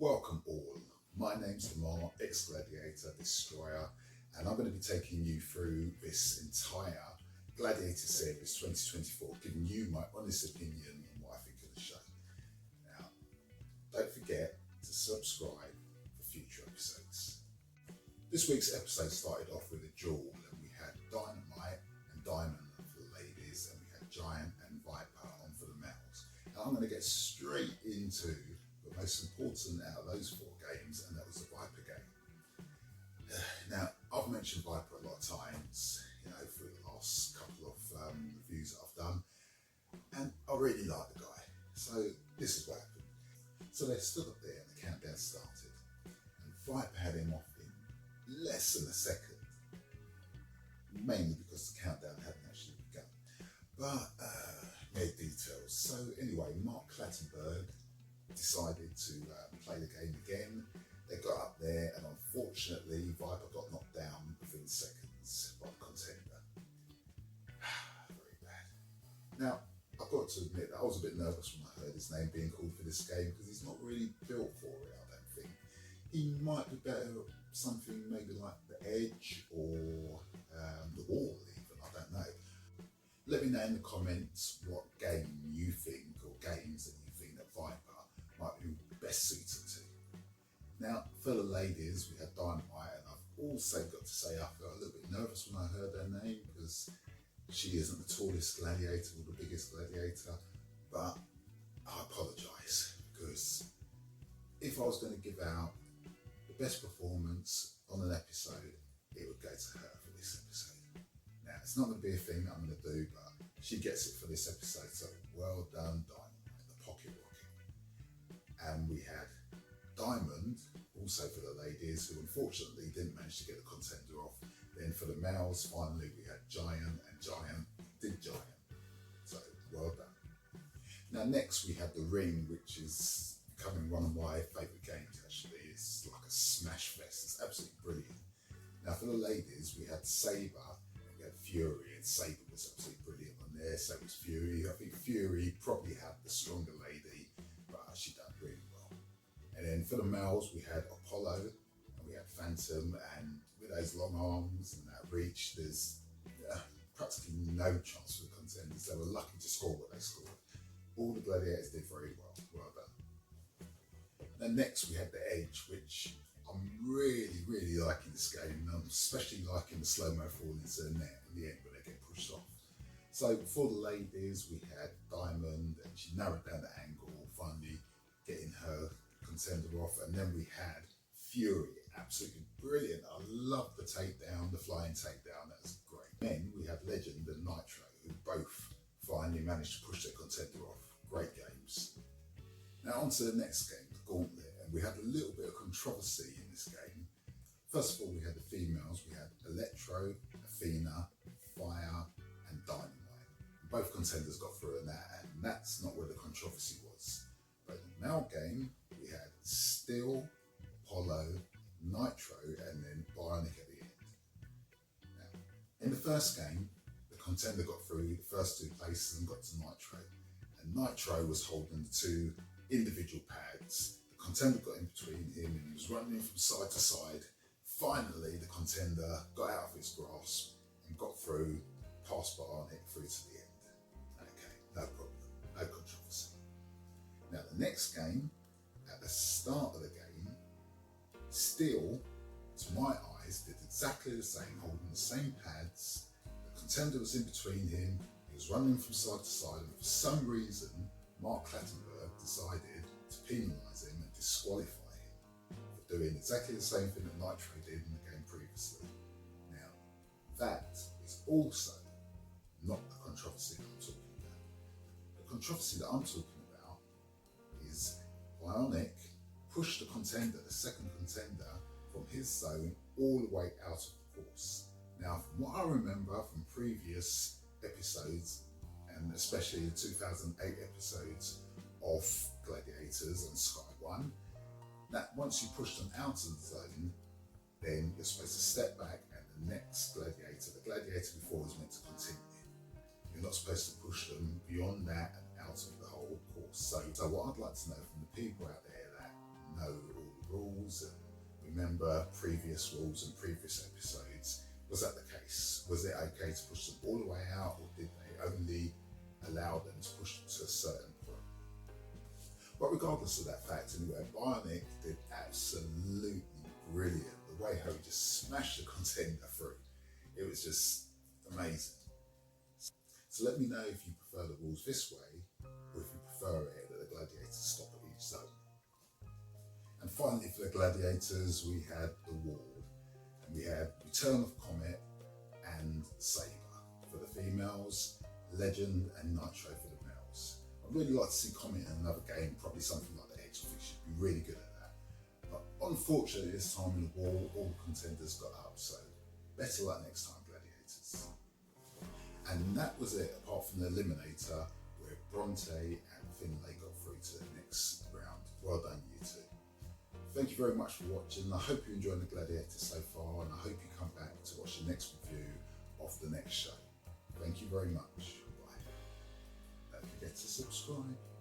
Welcome all, my name's Lamar, Ex-Gladiator, Destroyer, and I'm going to be taking you through this entire Gladiator series 2024, giving you my honest opinion on what I think of the show. Now, don't forget to subscribe for future episodes. This week's episode started off with a duel, and we had Dynamite and Diamond for the ladies, and we had Giant and Viper on for the males. Now I'm going to get straight into the most important out of those four games, and that was the Viper game. Now, I've mentioned Viper a lot of times, through the last couple of reviews that I've done, and I really like the guy. So this is what happened. So they stood up there and the countdown started, and Viper had him off in less than a second, mainly because the countdown hadn't actually begun. But mere details. So anyway, Mark Clattenburg decided to play the game again. They got up there, and unfortunately Viper got knocked down within seconds by the contender. Very bad. Now, I've got to admit that I was a bit nervous when I heard his name being called for this game, because he's not really built for it, I don't think. He might be better at something maybe like the Edge or the Wall even, I don't know. Let me know in the comments what game you think, or games that you think that Viper might be best suited to. Now, for the ladies, we had Dynamite, and I've also got to say I felt a little bit nervous when I heard her name, because she isn't the tallest gladiator or the biggest gladiator, but I apologise, because if I was going to give out the best performance on an episode, it would go to her for this episode. Now, it's not going to be a thing that I'm going to do, but she gets it for this episode, so well done, Dynamite, the pocket rocket. And we had Diamond, also for the ladies, who unfortunately didn't manage to get the contender off. Then for the males, finally we had Giant, and Giant did Giant. So, well done. Now next we had the Ring, which is becoming one of my favourite games actually. It's like a smash fest, it's absolutely brilliant. Now for the ladies, we had Sabre, and we had Fury, and Sabre was absolutely brilliant on there, so was Fury. I think Fury probably had the stronger lady, but she done really well. And then for the males, we had Apollo, and we had Phantom, and with those long arms and that reach, there's practically no chance for the contenders. They were lucky to score what they scored. All the gladiators did very well. Well done. Then next we had the Edge, which I'm really, really liking this game, and I'm especially liking the slow-mo fall into the net in the end when they get pushed off. So for the ladies, we had Diamond, and she narrowed down the angle, finally getting her contender off. And then we had Fury, absolutely brilliant. I love the takedown, the flying takedown, that was great. Then we had Legend and Nitro, who both finally managed to push their contender off. Great games. Now on to the next game, the Gauntlet, and we had a little bit of controversy in this game. First of all, we had the females. We had Electro, Athena, Fire, and Dynamite. Both contenders got through in that, and that's not where the controversy was. But in the male game, we had Steel, Apollo, Nitro, and then Bionic at the end. Now, in the first game, the contender got through the first two places and got to Nitro. And Nitro was holding the two individual pads. The contender got in between him, and he was running from side to side. Finally, the contender got out of his grasp and got through, past Bionic through to the end. Okay, no problem, no controversy. Now the next game, at the start of the game, Steel, to my eyes, did exactly the same, holding the same pads. The contender was in between him, he was running from side to side, and for some reason, Mark Clattenburg decided to penalise him and disqualify him for doing exactly the same thing that Nitro did in the game previously. Now, that is also not the controversy that I'm talking about. The controversy that I'm talking about is Bionic pushed the contender, the second contender, from his zone all the way out of the course. Now, from what I remember from previous episodes, and especially the 2008 episodes of Gladiators on Sky One, that once you push them out of the zone, then you're supposed to step back, and the next gladiator, the gladiator before, is meant to continue. You're not supposed to push them beyond that and out of the whole course. So what I'd like to know from the people out there that know rules and remember previous rules and previous episodes. Was that the case? Was it okay to push them all the way out, or did they only allow them to push them to a certain point? But regardless of that fact, anyway, Bionic did absolutely brilliant. The way how he just smashed the contender through, it was just amazing. So let me know if you prefer the rules this way, or if you prefer it that the gladiators stop at each zone. And finally, for the gladiators, we had the Ward, and we had Return of Comet and Saber for the females, Legend and Nitro for the males. I'd really like to see Comet in another game, probably something like the Edge. I think she'd be really good at that. But unfortunately, this time in the war, all the contenders got up, so better luck next time, gladiators. And that was it, apart from the Eliminator, where Bronte and Finlay got through to the next round. Well done, you two. Thank you very much for watching. I hope you enjoyed the Gladiators so far, and I hope you come back to watch the next review of the next show. Thank you very much. Bye. Don't forget to subscribe.